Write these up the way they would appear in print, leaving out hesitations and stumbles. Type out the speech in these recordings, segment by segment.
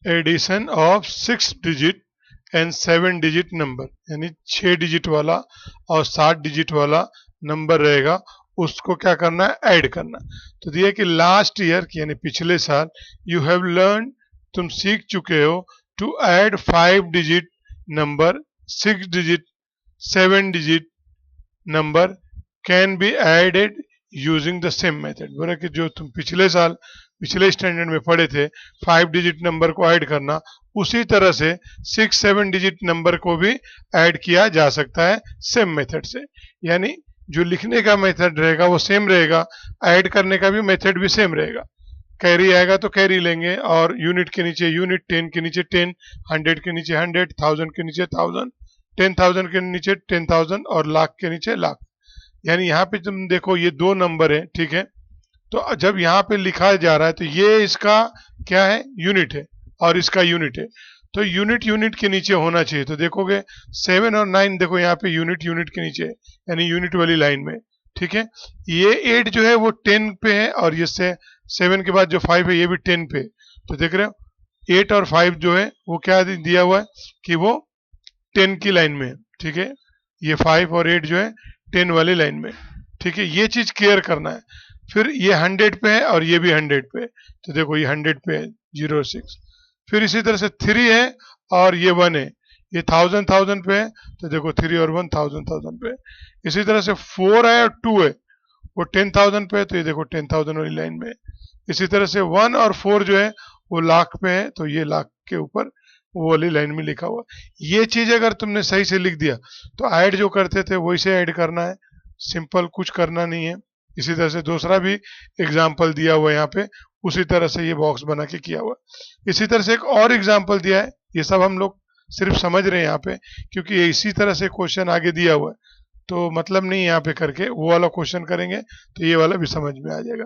Addition of 6 digit and 7 digit number, यानी 6 digit वाला और 7 डिजिट वाला नंबर रहेगा, उसको क्या करना है, ऐड करना। तो दिया कि लास्ट ईयर यानी पिछले साल, यू हैव लर्न, तुम सीख चुके हो, to add 5 digit number, 6 digit, 7 digit number can be added using the same method. बोला कि जो तुम पिछले साल पिछले स्टैंडर्ड में पढ़े थे 5 डिजिट नंबर को ऐड करना, उसी तरह से 6 7 डिजिट नंबर को भी ऐड किया जा सकता है सेम मेथड से। यानी जो लिखने का मेथड रहेगा वो सेम रहेगा, ऐड करने का भी मेथड भी सेम रहेगा। कैरी आएगा तो कैरी लेंगे, और यूनिट के नीचे यूनिट, 10 के नीचे 10, 100 के नीचे 100, 1000 के नीचे 1000, 10,000 के नीचे 10,000 और लाख के नीचे लाख। यानी यहाँ पे तुम देखो ये दो नंबर है, ठीक है। तो जब यहाँ पे लिखा जा रहा है तो ये इसका क्या है, यूनिट है, और इसका यूनिट है। तो यूनिट यूनिट के नीचे होना चाहिए। तो देखोगे 7 और 9, देखो यहाँ पे यूनिट यूनिट के नीचे है, यानी यूनिट वाली लाइन में, ठीक है। ये 8 जो है वो 10 पे है, और ये से 7 के बाद जो 5 है ये भी 10 पे है। तो देख रहे हो 8 और 5 जो है वो क्या दिया हुआ है कि वो 10 की लाइन में है, ठीक है। ये 5 और 8 जो है 10 वाली लाइन में, ठीक है। ये चीज क्लियर करना है। फिर ये 100 पे है और ये भी 100 पे है, तो देखो ये 100 पे है, 0 6। फिर इसी तरह से 3 है और ये 1 है, ये 1000 पे है, तो देखो 3 और 1 1000 पे है। इसी तरह से 4 है और 2 है, वो 10,000 पे है, तो ये देखो 10,000 वाली लाइन में है। इसी तरह से 1 और 4 जो है वो लाख पे है, तो ये लाख के ऊपर वो वाली लाइन में लिखा हुआ। ये चीज अगर तुमने सही से लिख दिया तो ऐड जो करते थे वैसे ऐड करना है, सिंपल, कुछ करना नहीं है। इसी तरह से दूसरा भी एग्जाम्पल दिया हुआ है यहाँ पे, उसी तरह से ये बॉक्स बना के किया हुआ है। इसी तरह से एक और एग्जाम्पल दिया है, ये सब हम लोग सिर्फ समझ रहे हैं यहाँ पे, क्योंकि ये इसी तरह से क्वेश्चन आगे दिया हुआ है, तो मतलब नहीं यहाँ पे करके वो वाला क्वेश्चन करेंगे तो ये वाला भी समझ में आ जाएगा।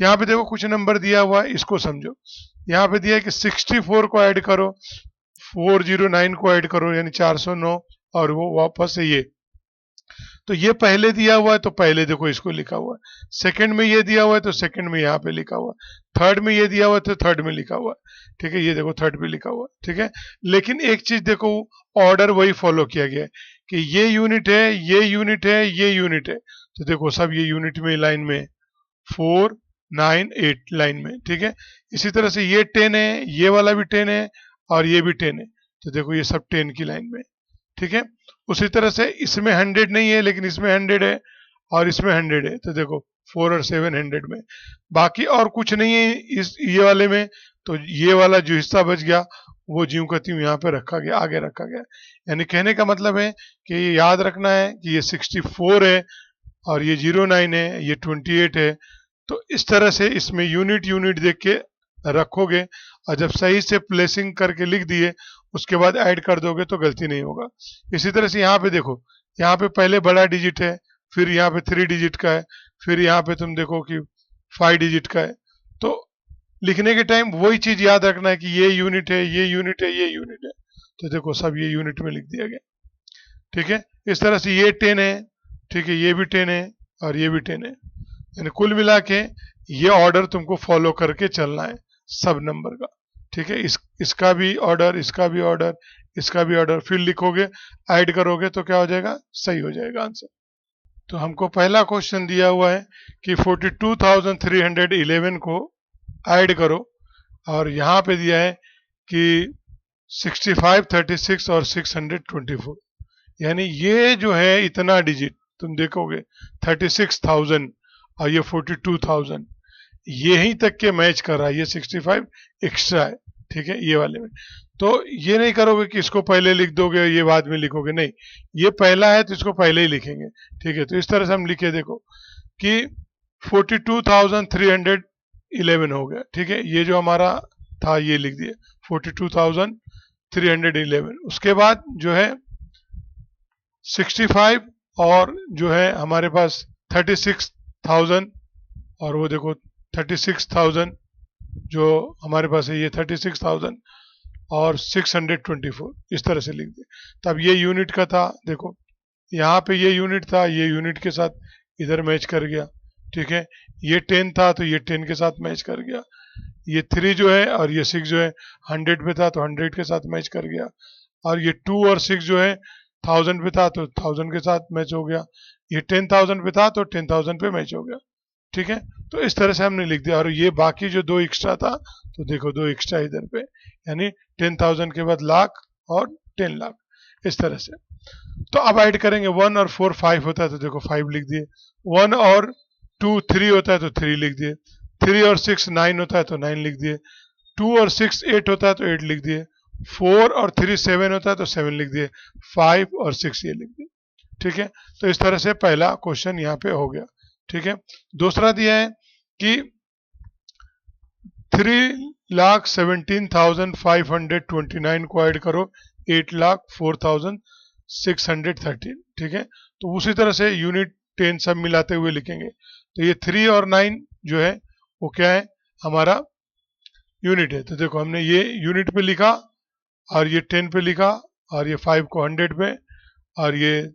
यहाँ पे देखो कुछ नंबर दिया हुआ है, इसको समझो। यहाँ पे दिया है कि 64 को ऐड करो, 409 को ऐड करो, यानी 409, और वो वापस से ये। तो ये पहले दिया हुआ है तो पहले देखो इसको लिखा हुआ है, सेकंड में ये दिया हुआ है तो सेकंड में यहाँ पे लिखा हुआ है, थर्ड में ये दिया हुआ है तो थर्ड में लिखा हुआ है, ठीक है। ये देखो थर्ड पे लिखा हुआ है, ठीक है। लेकिन एक चीज देखो, ऑर्डर वही फॉलो किया गया है कि ये यूनिट है, ये यूनिट है, ये यूनिट है, तो देखो सब ये यूनिट में लाइन में, 4 9 8 लाइन में, ठीक है। इसी तरह से ये 10 है, ये वाला भी 10 है, और ये भी 10 है, तो देखो ये सब 10 की लाइन में, ठीक है। उसी तरह से इसमें 100 नहीं है लेकिन इसमें 100 है, और इसमें 100 है, तो देखो 4 और 7 100 में। बाकी और कुछ नहीं है इस ये वाले में, तो ये वाला जो हिस्सा बच गया वो ज्यों का त्यों यहाँ पे रखा गया, आगे रखा गया। यानी कहने का मतलब है कि ये याद रखना है कि ये 64 है, और ये 09 है, ये 28 है। तो इस तरह से इसमें यूनिट यूनिट देख के रखोगे, और जब सही से प्लेसिंग करके लिख दिए उसके बाद ऐड कर दोगे तो गलती नहीं होगा। इसी तरह से यहाँ पे देखो, यहाँ पे पहले बड़ा डिजिट है, फिर यहाँ पे 3 डिजिट का है, फिर यहाँ पे तुम देखो कि 5 डिजिट का है। तो लिखने के टाइम वही चीज याद रखना है कि ये यूनिट है, ये यूनिट है, ये यूनिट है, तो देखो सब ये यूनिट में लिख दिया गया, ठीक है। इस तरह से ये 10 है, ठीक है, ये भी 10 है, और ये भी 10 है। यानी कुल मिला के ये ऑर्डर तुमको फॉलो करके चलना है सब नंबर का, ठीक है। इसका भी ऑर्डर, इसका भी ऑर्डर, इसका भी ऑर्डर, फिर लिखोगे, ऐड करोगे तो क्या हो जाएगा, सही हो जाएगा आंसर। तो हमको पहला क्वेश्चन दिया हुआ है कि 42,311 को ऐड करो, और यहाँ पे दिया है कि 65 36 और 624, यानी ये जो है इतना डिजिट तुम देखोगे 36,000 और ये 42,000, यहीं तक के मैच कर रहा है, ये 65 एक्स्ट्रा है, ठीक है, ये वाले में। तो ये नहीं करोगे कि इसको पहले लिख दोगे ये बाद में लिखोगे, नहीं, ये पहला है तो इसको पहले ही लिखेंगे, ठीक है। तो इस तरह से हम लिखे, देखो कि 42,311 हो गया, ठीक है। ये जो हमारा था ये लिख दिए 42,311। उसके बाद जो है 65 और जो है हमारे पास 36,000, और वो देखो 36,000 जो हमारे पास है, ये 36,000 और 624, इस तरह से लिख दिए। तब ये यूनिट का था, देखो यहाँ पे ये यूनिट था, ये यूनिट के साथ इधर मैच कर गया, ठीक है। ये 10 था तो ये 10 के साथ मैच कर गया। ये 3 जो है और ये 6 जो है 100 पे था तो 100 के साथ मैच कर गया, और ये 2 और 6 जो है 1000 पे था तो 1000 के साथ मैच हो गया, ये 10,000 पे था तो 10,000 पे मैच हो गया। ठीक है, तो इस तरह से हमने लिख दिया। और ये बाकी जो 2 एक्स्ट्रा था तो देखो 2 एक्स्ट्रा इधर पे, यानी 10,000 के बाद लाख और 10 लाख, इस तरह से। तो अब ऐड करेंगे 1 और 4 5 होता है तो देखो 5 लिख दिए, 1 और 2 3 होता है तो 3 लिख दिए, 3 और 6 9 होता है तो 9 लिख दिए, 2 और 6 8 होता है तो 8 लिख दिए, 4 और 3 7 होता है तो 7 लिख दिए, 5 और 6 ये लिख दिए। ठीक है, तो इस तरह से पहला क्वेश्चन यहाँ पे हो गया। ठीक है, दूसरा दिया है कि 3,17,529 को ऐड करो 8,04,613। ठीक है, तो उसी तरह से यूनिट 10 सब मिलाते हुए लिखेंगे। तो ये 3 और 9 जो है वो क्या है, हमारा यूनिट है। तो देखो हमने ये यूनिट पे लिखा, और ये 10 पे लिखा, और ये 5 को 100 पे, और ये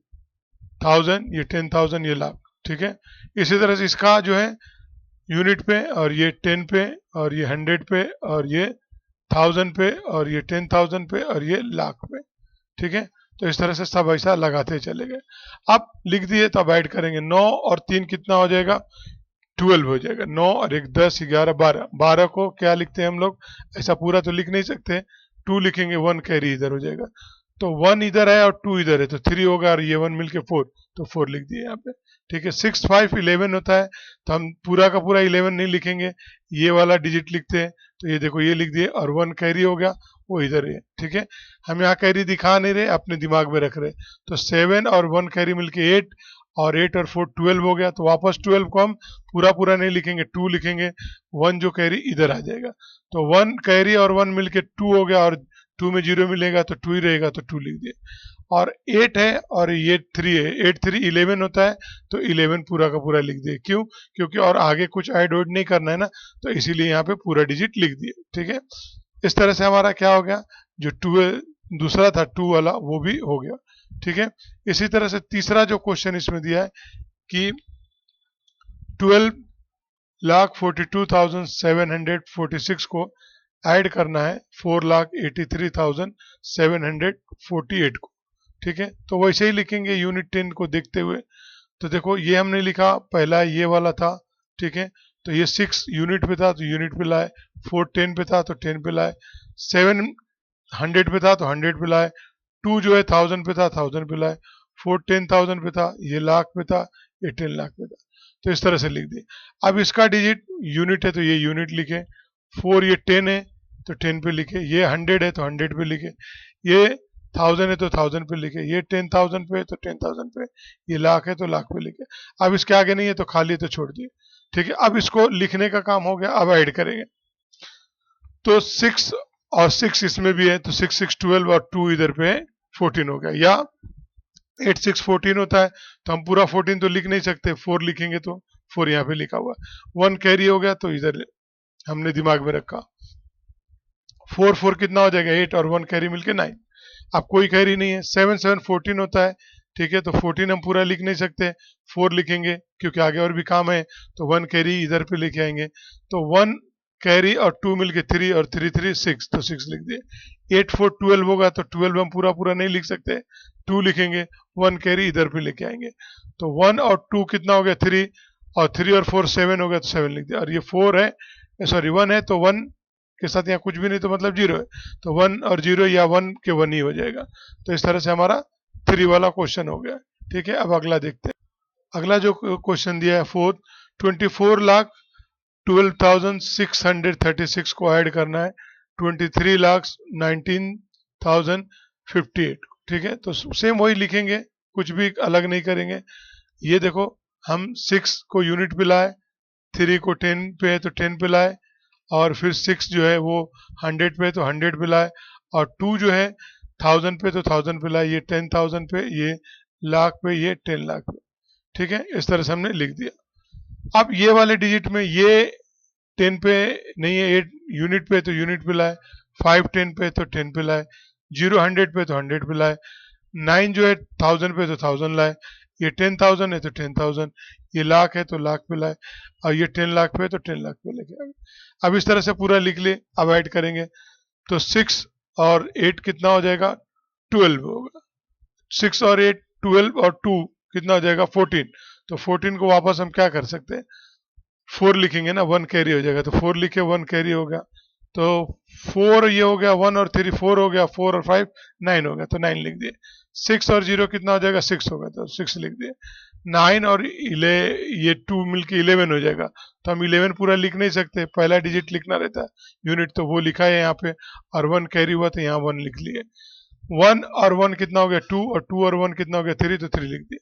1000, ये 10,000, ये लाख। ठीक है, इसी तरह से इसका जो है यूनिट पे, और ये 10 पे, और ये 100 पे, और ये 1000 पे, और ये 10,000 पे, और ये लाख पे। ठीक है, तो इस तरह से सब ऐसा लगाते चले गए। अब लिख दिए तो अब ऐड करेंगे, 9 और 3 कितना हो जाएगा, 12 हो जाएगा। 9 और 1 10 11 12, 12 को क्या लिखते हैं हम लोग, ऐसा पूरा तो लिख नहीं सकते, 2 लिखेंगे, 1 कैरी इधर हो जाएगा, तो 1 इधर है और 2 इधर है तो 3 होगा, और ये 1 मिलके 4, तो 4 लिख दिए यहाँ पे। ठीक है, 6 5 11 होता है तो हम पूरा का पूरा 11 नहीं लिखेंगे, ये वाला डिजिट लिखते हैं, तो ये देखो ये लिख दिए, और 1 कैरी हो गया, वो इधर है। ठीक है, हम यहाँ कैरी दिखा नहीं रहे, अपने दिमाग में रख रहे, तो 7 और 1 कैरी मिलके 8, और 8 और 4 12 हो गया, तो वापस 12 को हम पूरा पूरा नहीं लिखेंगे, 2 लिखेंगे, 1 जो कैरी इधर आ जाएगा, तो 1 कैरी और 1 मिलके 2 हो गया, और 2 में 0 मिलेगा तो 2 ही रहेगा, तो 2 लिख दिए। और 8 है और ये 3 है, 8 3 11 होता है तो 11 पूरा का पूरा लिख दिए। क्यों, क्योंकि और आगे कुछ ऐड वैड नहीं करना है ना, तो इसीलिए यहाँ पे पूरा डिजिट लिख दिए। ठीक है, इस तरह से हमारा क्या हो गया, जो 2 दूसरा था 2 वाला वो भी हो गया। ठीक है, इसी तरह से तीसरा जो क्वेश्चन इसमें दिया है कि 12,42,746 को ऐड करना है 4,83,748 को। ठीक है, तो वैसे ही लिखेंगे यूनिट 10 को देखते हुए। तो देखो ये हमने लिखा, पहला ये वाला था। ठीक है, तो ये 6 यूनिट पे था तो यूनिट पे लाए, 4 10 पे था तो 10 पे लाए, 7 100 पे था तो 100 पे लाए, 2 जो है 1000 पे था 1000 पे लाए, 4 10,000 पे था, ये लाख पे था, ये 10 लाख पे था। तो इस तरह से लिख दिए। अब इसका डिजिट यूनिट है तो ये यूनिट लिखे, 4 ये 10 है तो 10 पे लिखे, ये 100 है तो 100 पे लिखे, ये 1000 है तो 1000 पे लिखे, ये 10,000 पे तो 10,000 पे, ये लाख है तो लाख पे लिखे। अब इसके आगे नहीं है तो खाली है तो छोड़ दिए। ठीक है, अब इसको लिखने का काम हो गया, अब ऐड करेंगे। तो 6 और 6 इसमें भी है तो 6 6 12 और 2 इधर पे 14 हो गया, या 8 6 14 होता है तो हम पूरा 14 तो लिख नहीं सकते, 4 लिखेंगे तो 4 यहाँ पे लिखा हुआ, 1 कैरी हो गया तो इधर हमने दिमाग में रखा, 4 4 कितना हो जाएगा 8, और 1 कैरी मिलके 9। अब कोई कैरी नहीं है, 7 7 14 होता है। ठीक है, तो 14 हम पूरा लिख नहीं सकते, 4 लिखेंगे क्योंकि आगे और भी काम है, तो 1 कैरी इधर पे लेके आएंगे, तो 1 कैरी और 2 मिलके 3, और 3 3 6, तो 6 लिख दिए। 8 4 12 होगा तो 12 हम पूरा पूरा नहीं लिख सकते, 2 लिखेंगे, 1 कैरी इधर पे लेके आएंगे, तो 1 और 2 कितना हो गया 3, और 3 और 4 7 हो गया तो 7 लिख दिया। और ये 4 है, सॉरी 1 है तो 1 के साथ यहाँ कुछ भी नहीं तो मतलब 0 है, तो 1 और 0 या 1 के 1 ही हो जाएगा। तो इस तरह से हमारा 3 वाला क्वेश्चन हो गया। ठीक है, अब अगला देखते हैं। अगला जो क्वेश्चन दिया है फोर्थ, 24,12,636 को ऐड करना है 23,19,058। ठीक है, तो सेम वही लिखेंगे, कुछ भी अलग नहीं करेंगे। ये देखो हम 6 को यूनिट पे लाए, 3 को 10 पे है तो 10 पे लाए, और फिर 6 जो है वो 100 पे तो 100 पे लाए, और 2 जो है 1000 पे तो 1000 पे लाए, ये 10,000 पे, ये लाख पे, ये 10 लाख पे। ठीक है, इस तरह से हमने लिख दिया। अब ये वाले डिजिट में ये 10 पे नहीं है, 8 यूनिट पे तो यूनिट पे लाए, 5 10 पे तो 10 पे लाए, 0 100 पे तो 100 पे लाए, 9 जो है 1000 पे तो 1000 लाए, ये 10,000 है तो 10,000, ये लाख है तो लाख पे लाए, और ये 10 लाख पे तो 10 लाख पे लेके आए। अब इस तरह से पूरा लिख ले। अब ऐड करेंगे तो 6 और 8 कितना हो जाएगा, 12 होगा। 6 और 8 12 और 2 कितना हो जाएगा, 14। तो 14 को वापस हम क्या कर सकते हैं, 4 लिखेंगे ना, 1 कैरी हो जाएगा, तो 4 लिखे 1 कैरी हो गया, तो 4 ये हो गया, 1 और 3 4 हो गया, 4 और 5 9 हो गया, तो 9 लिख दिए। 6 और 0 कितना हो जाएगा, 6 हो गया, तो 6 लिख दिए। 9 और ये 2 मिलके 11 हो जाएगा, तो हम 11 पूरा लिख नहीं सकते, पहला डिजिट लिखना रहता है, यूनिट तो वो लिखा है यहाँ पे, और 1 कैरी हुआ तो यहाँ 1 लिख लिए। 1 और 1 कितना हो गया, 2, और 2 और 1 कितना हो गया, 3, तो 3 लिख दिए।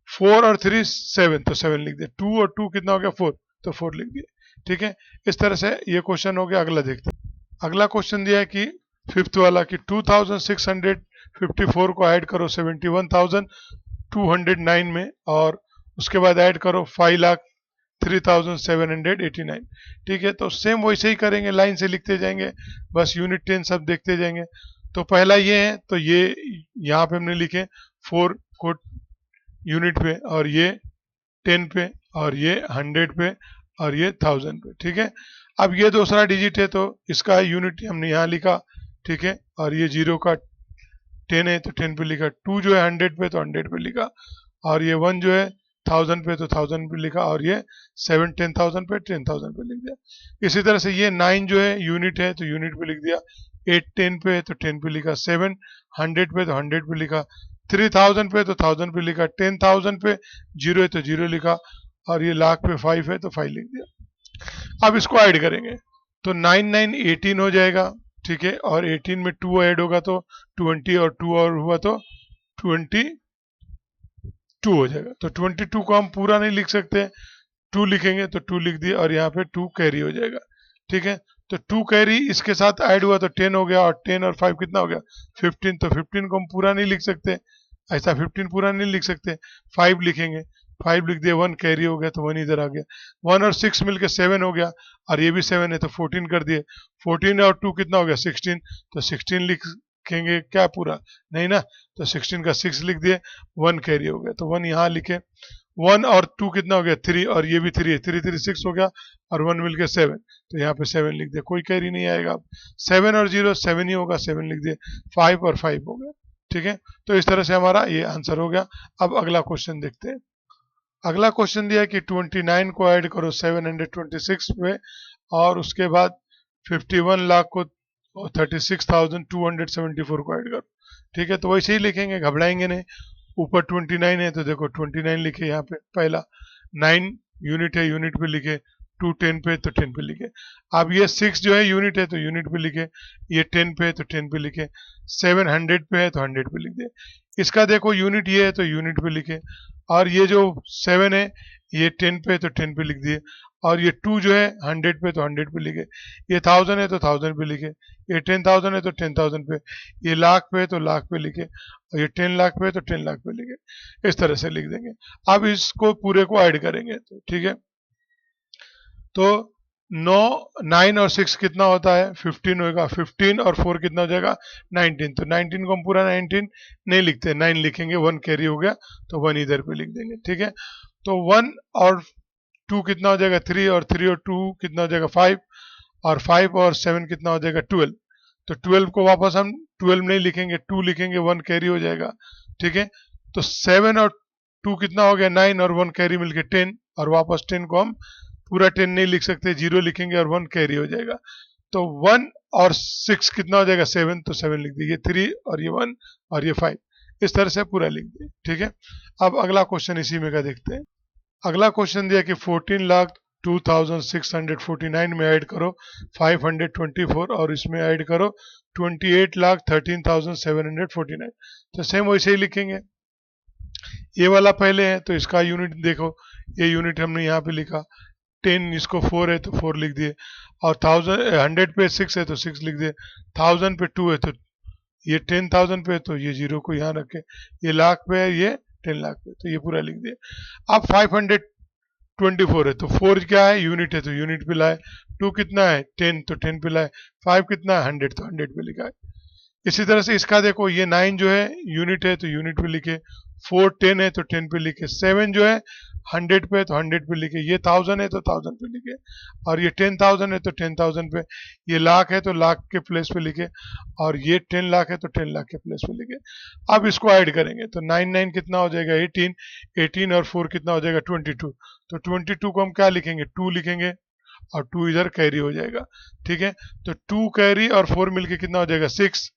4 और 3 7, तो 7 लिख दिए। 2 और 2 कितना हो गया, 4, तो 4 लिख दिए। ठीक है, इस तरह से ये क्वेश्चन हो गया। अगला देखते हैं। अगला क्वेश्चन दिया है कि फिफ्थ वाला कि 2654 को ऐड करो 71,209 में, और उसके बाद ऐड करो 5,03,789। ठीक है, तो सेम वैसे ही करेंगे, लाइन से लिखते जाएंगे, बस यूनिट 10 सब देखते जाएंगे। तो पहला ये है, तो ये यहाँ पे हमने लिखे 4 को यूनिट पे, और ये 10 पे, और ये 100 पे, और ये 1000 पे। ठीक है, अब ये दूसरा डिजिट है तो इसका यूनिट हमने यहाँ लिखा। ठीक है, और ये 0 का 10 है तो 10 पे लिखा, 2 जो है 100 पे तो 100 पे लिखा, और ये 1 जो है 1000 पे तो 1000 पे लिखा, और ये 7 10,000 पे 10,000 पे लिख दिया। इसी तरह से ये 9 जो है यूनिट है तो यूनिट पे लिख दिया, 8 10 पे तो 10 पे लिखा, 7 100 पे तो 100 पे लिखा, 3000 पे तो 1000 पे लिखा, 10,000 पे 0 है तो 0 लिखा, और ये लाख पे 5 है तो 5 लिख दिया। अब इसको ऐड करेंगे तो 9 9 18 हो जाएगा। ठीक है, और 18 में 2 ऐड होगा तो 20, और 2 और हुआ तो 22 हो जाएगा। तो 22 को हम पूरा नहीं लिख सकते, 2 लिखेंगे तो 2 लिख दिए, और यहाँ पे 2 कैरी हो जाएगा। ठीक है, तो 2 कैरी इसके साथ ऐड हुआ तो 10 हो गया, और 10 और 5 कितना हो गया, 15। तो 15 को हम पूरा नहीं लिख सकते, ऐसा 15 पूरा नहीं लिख सकते, 5 लिखेंगे, 5 लिख दिए, 1 कैरी हो गया तो 1 इधर आ गया, 1 और 6 मिलके 7 हो गया, और ये भी 7 है तो 14 कर दिए, 14 और 2 कितना हो गया, 16। तो 16 लिखेंगे क्या पूरा, नहीं ना, तो 16 का 6 लिख दिए, 1 कैरी हो गया, तो 1 यहाँ लिखे। 1 और 2 कितना हो गया, 3, और ये भी 3 है, 3 3 6 हो गया, और 1 मिलके 7, तो यहाँ पे 7 लिख दिया, कोई कैरी नहीं आएगा। अब 7 और 0 7 ही होगा, 7 लिख दिए, 5 और 5 हो गया। ठीक है, तो इस तरह से हमारा ये आंसर हो गया। अब अगला क्वेश्चन देखते हैं। अगला क्वेश्चन दिया कि 29 को ऐड करो 726 पे, और उसके बाद 51 लाख को 36,274 को ऐड करो। ठीक है, तो वैसे ही लिखेंगे, घबराएंगे नहीं। ऊपर 29 है तो देखो 29 लिखे यहाँ पे, पहला 9 यूनिट है, यूनिट पे लिखे, 2 10 पे तो 10 पे लिखे। अब ये 6 जो है यूनिट है तो यूनिट पे लिखे, ये 10 पे तो 10 पे लिखे, 7 100 पे है तो 100 पे लिख दे। इसका देखो यूनिट ये है तो यूनिट पे लिखे, और ये जो 7 है ये 10 पे तो 10 पे लिख दिए, और ये 2 जो है 100 पे तो 100 पे लिखे, ये 1000 है तो 1000 पे लिखे, ये 10,000 है तो 10,000 पे, ये लाख पे तो लाख पे लिखे, और ये 10 लाख पे तो 10 लाख पे लिखे। इस तरह से लिख देंगे। अब इसको पूरे को ऐड करेंगे तो ठीक है, तो 9 9 और 6 कितना होता है, 15 होगा, 15 और 4 कितना हो जाएगा, 19। तो 19 को हम पूरा 19 नहीं लिखते, 9 लिखेंगे, 1 कैरी हो गया तो 1 इधर पे लिख देंगे। ठीक है, तो 1 और 2 कितना हो जाएगा, 3, और 3 और 2 कितना हो जाएगा, 5, और 5 और 7 कितना हो जाएगा, 12। तो 12 को वापस हम 12 नहीं लिखेंगे, 2 लिखेंगे, 1 कैरी हो जाएगा। ठीक है, तो 7 और 2 कितना हो गया, 9, और 1 कैरी मिलके 10, और वापस 10 को हम पूरा 10 नहीं लिख सकते, 0 लिखेंगे और 1 कैरी हो जाएगा। तो 1 और 6 कितना हो जाएगा, 7, तो 7 लिख दिए, 3 और ये 1 और ये 5, इस तरह से पूरा लिख दिए। ठीक है, अब अगला क्वेश्चन इसी में का देखते हैं। अगला क्वेश्चन दिया कि 14,02,649 में ऐड करो 524, और इसमें ऐड करो 28,13,749। तो सेम वैसे ही लिखेंगे। ये वाला पहले है तो इसका यूनिट देखो, ये यूनिट हमने यहाँ पे लिखा, 10 इसको 4 है तो 4 लिख दिए, और 100 पे 6 है तो 6 लिख दिए, 1000 पे 2 है तो ये 10,000 पे तो ये 0 को यहाँ रखे, ये लाख पे है, ये 10 लाख पे, तो ये पूरा लिख दिए। अब 524 है तो 4 क्या है, यूनिट है तो यूनिट पे लाए, 2 कितना है, 10 तो 10 पे लाए, 5 कितना है, 100 तो 100 पे लिखा है। इसी तरह से इसका देखो, ये 9 जो है यूनिट है तो यूनिट पे लिखे, 4 10 है तो 10 पे लिखे, 7 जो है 100 पे तो 100 पे लिखे, ये 1000 है तो 1000 पे लिखे, और ये 10,000 है तो 10,000 पे, ये लाख है तो लाख के प्लेस पे लिखे, और ये 10 लाख है तो 10 लाख के प्लेस पे लिखे। अब इसको ऐड करेंगे तो 9 9 कितना हो जाएगा 18, 18 और 4 कितना हो जाएगा 22, तो 22 को हम क्या लिखेंगे 2 लिखेंगे, और 2 इधर कैरी हो जाएगा। ठीक है, तो 2 कैरी और 4 मिलके कितना हो जाएगा 6,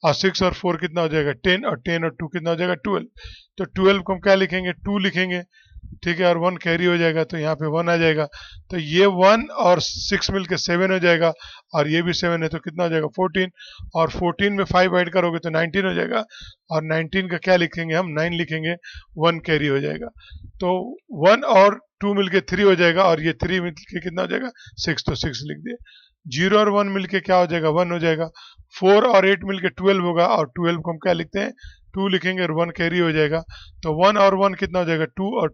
और 6 और 4 कितना हो जाएगा 10, और 10 और 2 कितना हो जाएगा 12, तो 12 को हम क्या लिखेंगे 2 लिखेंगे। ठीक है, और 1 कैरी हो जाएगा तो यहाँ पे 1 आ जाएगा, तो ये 1 और 6 मिलके 7 हो जाएगा, और ये भी 7 है तो कितना हो जाएगा 14, और 14 में 5 ऐड करोगे तो 19 हो जाएगा, और 19 का क्या लिखेंगे हम 9 लिखेंगे, 1 कैरी हो जाएगा, तो 1 और 2 मिलके 3 हो जाएगा, और ये 3 मिलके कितना हो जाएगा 6, तो 6 लिख दिए। 0 और 1 मिलके क्या हो जाएगा 1 हो जाएगा, 4 और 8 मिलके 12 होगा, और 12 को हम क्या लिखते हैं 2 लिखेंगे, और 1 कैरी हो जाएगा, तो 1 और 1 कितना हो जाएगा 2, और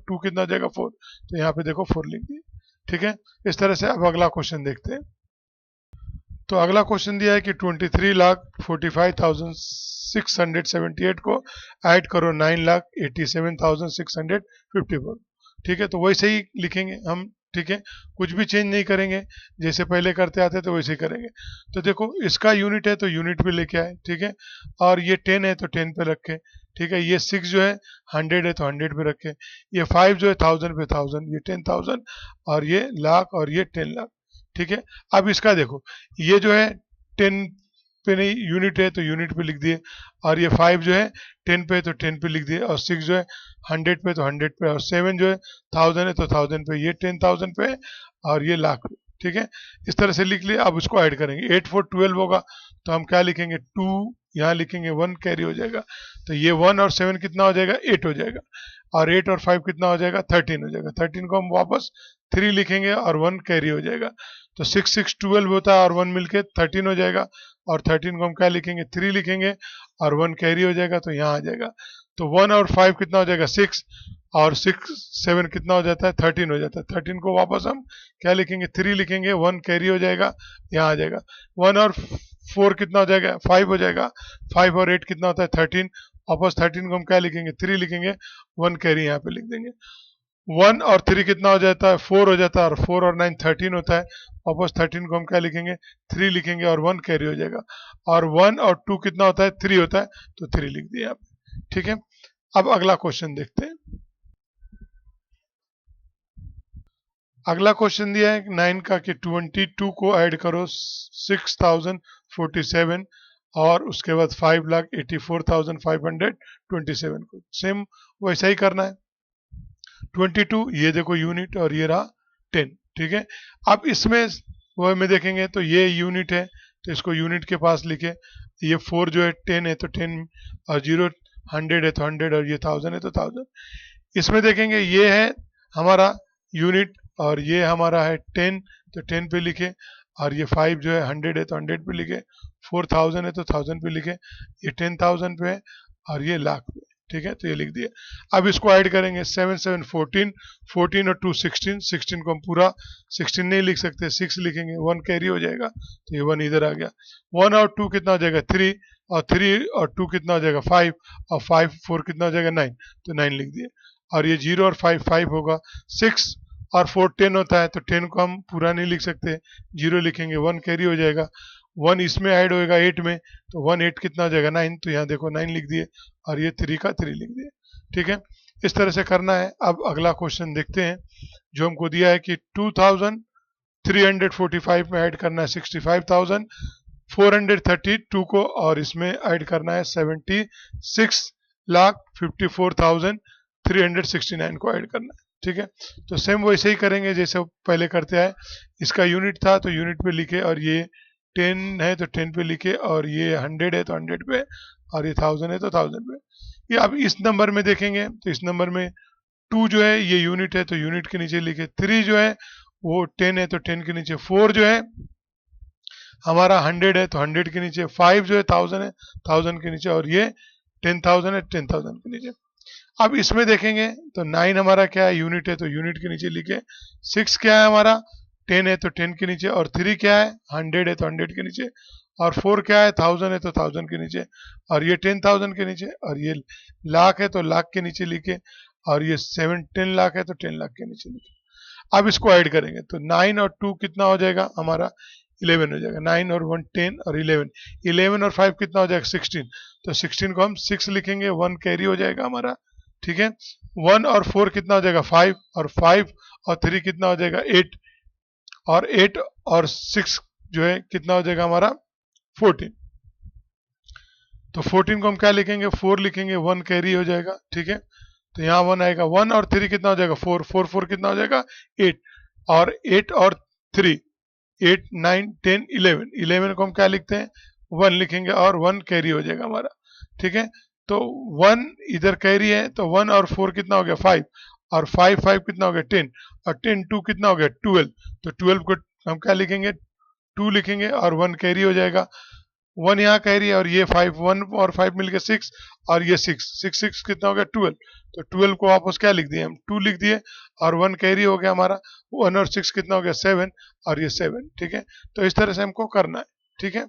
2 कितना हो जाएगा 4, तो यहाँ पे देखो 4 लिख दिए। ठीक है, इस तरह से अब अगला क्वेश्चन देखते हैं। तो अगला क्वेश्चन दिया है कि 23,45,678 को ऐड करो 9,87,654। ठीक है, तो वैसे ही लिखेंगे हम। ठीक है, कुछ भी चेंज नहीं करेंगे, जैसे पहले करते आते तो वैसे ही करेंगे। तो देखो, इसका यूनिट है तो यूनिट पे लेके आए। ठीक है, और ये 10 है तो 10 पे रखे। ठीक है, ये 6 जो है 100 है तो 100 पे रखे, ये 5 जो है 1000 पे 1000, ये 10,000, और ये लाख, और ये 10 लाख। ठीक है, अब इसका देखो, ये जो है 10 पे नहीं, यूनिट है तो यूनिट पे लिख दिए, और ये 5 जो है 10 पे तो 10 पे लिख दिए, और 6 जो है 100 पे तो 100 पे, और 7 जो है 1000 है तो 1000 पे, ये 10,000 पे, और ये लाख पे। ठीक है, इस तरह से लिख लिया। अब उसको ऐड करेंगे, 8 4 12 होगा, तो हम क्या लिखेंगे 2, यहाँ लिखेंगे 1 कैरी हो जाएगा, तो ये 1 और 7 कितना हो जाएगा 8 हो जाएगा, और 8 और 5 कितना हो जाएगा 13 हो जाएगा, 13 को हम वापस 3 लिखेंगे, और 1 कैरी हो जाएगा, तो 6 6 12 होता है, और 1 मिलके 13 हो जाएगा, और 13 को हम क्या लिखेंगे 3 लिखेंगे, और 1 कैरी हो जाएगा, तो यहाँ आ जाएगा, तो 1 और 5 कितना हो जाएगा 6, और 6 7 कितना हो जाता है 13 हो जाता है, 13 को वापस हम क्या लिखेंगे 3 लिखेंगे, 1 कैरी हो जाएगा, यहाँ आ जाएगा, 1 और 4 कितना हो जाएगा 5 हो जाएगा, 5 और 8 कितना होता है 13, वापस 13 को हम क्या लिखेंगे 3 लिखेंगे, 1 कैरी यहाँ पे लिख देंगे, 1 और 3 कितना हो जाता है 4 हो जाता है, और 4 और 9 13 होता है, वापस 13 को हम क्या लिखेंगे 3 लिखेंगे, और 1 कैरी हो जाएगा, और 1 और 2 कितना होता है 3 होता है, तो 3 लिख दिए आप। ठीक है, अब अगला क्वेश्चन देखते हैं। अगला क्वेश्चन दिया है 9 का कि 22 को ऐड करो 6047, और उसके बाद 5,84,527 को, सेम वैसा ही करना है। 22 ये देखो यूनिट, और ये रहा 10। ठीक है, अब इसमें वो में देखेंगे तो ये यूनिट है तो इसको यूनिट के पास लिखे, ये 4 जो है 10 है तो 10, और 0 100 है तो 100, और ये 1000 है तो 1000। इसमें देखेंगे ये है हमारा यूनिट, और ये हमारा है 10, तो 10 पे लिखे, और ये 5 जो है 100 है तो 100 पे लिखे, 4000 है तो 1000 पे लिखे, ये 10,000 पे है, और ये लाख पे। ठीक है, तो ये लिख दिया। अब इसको ऐड करेंगे 7 7 14, 14 और 2 16, 16 को हम पूरा 16 नहीं लिख सकते, 6 लिखेंगे, 1 कैरी हो जाएगा, तो ये 1 इधर आ गया, 1 और 2 कितना हो जाएगा 3, और 3 और 2 कितना हो जाएगा 5, और 5 4 कितना हो जाएगा 9, तो 9 लिख दिए, और ये 0 और 5 5 होगा, 6 और 4 10 होता है, तो 10 को हम पूरा नहीं लिख सकते, 0 लिखेंगे, 1 कैरी हो जाएगा, 1 इसमें ऐड होएगा 8 में, तो 1 8 कितना हो जाएगा 9, तो यहाँ देखो 9 लिख दिए, और ये 3 का 3 लिख दिए। ठीक है, इस तरह से करना है। अब अगला क्वेश्चन देखते हैं, जो हमको दिया है कि 2345 में ऐड करना है 65,432 को, और इसमें ऐड करना है 76,54,369 को ऐड करना है। ठीक है, तो सेम वैसे ही करेंगे जैसे पहले करते आए। इसका यूनिट था तो यूनिट पे लिखे, और ये 10 है तो 10 पे लिखे, और ये 100 है तो 100 पे, और ये 1000 है तो 1000 पे। ये अब इस नंबर में देखेंगे तो इस नंबर में 2 जो है ये यूनिट है तो यूनिट के नीचे लिखे, 3 जो है वो 10 है तो 10 के नीचे, 4 जो है हमारा 100 है तो 100 के नीचे, 5 जो है 1000 है 1000 के नीचे, और ये 10,000 है 10,000 के नीचे। अब इसमें देखेंगे तो 9 हमारा क्या है यूनिट है तो यूनिट के नीचे लिखे, 6 क्या है हमारा 10 है तो 10 के नीचे, और 3 क्या है 100 है तो 100 के नीचे, और 4 क्या है, 1000 है तो 1000 के नीचे, और ये 10,000 के नीचे, और ये लाख है तो लाख के नीचे लिखे, और ये 10 लाख है तो 10 लाख के नीचे लिखे। अब इसको ऐड करेंगे तो 9 और 2 कितना हो जाएगा हमारा, 11 हो जाएगा। 9 और 1 10 और 11, 11 और 5 कितना हो जाएगा, 16। तो 16 को हम 6 लिखेंगे, 1 कैरी हो जाएगा हमारा, ठीक है। 1 और 4 कितना हो जाएगा, 5, और 5 और 3 कितना हो जाएगा, 8, और 8 और 6 जो है कितना हो जाएगा हमारा, 14। तो 14 को हम क्या लिखेंगे, 4 लिखेंगे, 1 कैरी हो जाएगा, ठीक है। तो यहाँ 1 आएगा, 1 और 3 कितना हो जाएगा, 4, 4 4 कितना हो जाएगा, 8, और 8 और 3, 8 9 10 11, 11 को हम क्या लिखते हैं, 1 लिखेंगे, और 1 कैरी हो जाएगा हमारा, ठीक है। तो 1 इधर कैरी है, तो 1 और 4 कितना हो गया, 5, और 5 5 कितना हो गया, 10, और 10 2 कितना हो गया, 12। तो 12 को हम क्या लिखेंगे, 2 लिखेंगे, और 1 कैरी हो जाएगा, 1 यहाँ कैरी है, और ये 5, 1 और 5 मिलके 6, और ये 6 6 6 कितना हो गया, 12। तो 12 को वापस क्या लिख दिए हम, 2 लिख दिए, और 1 कैरी हो गया हमारा, 1 और 6 कितना हो गया, 7, और ये 7, ठीक है। तो इस तरह से हमको करना है, ठीक है।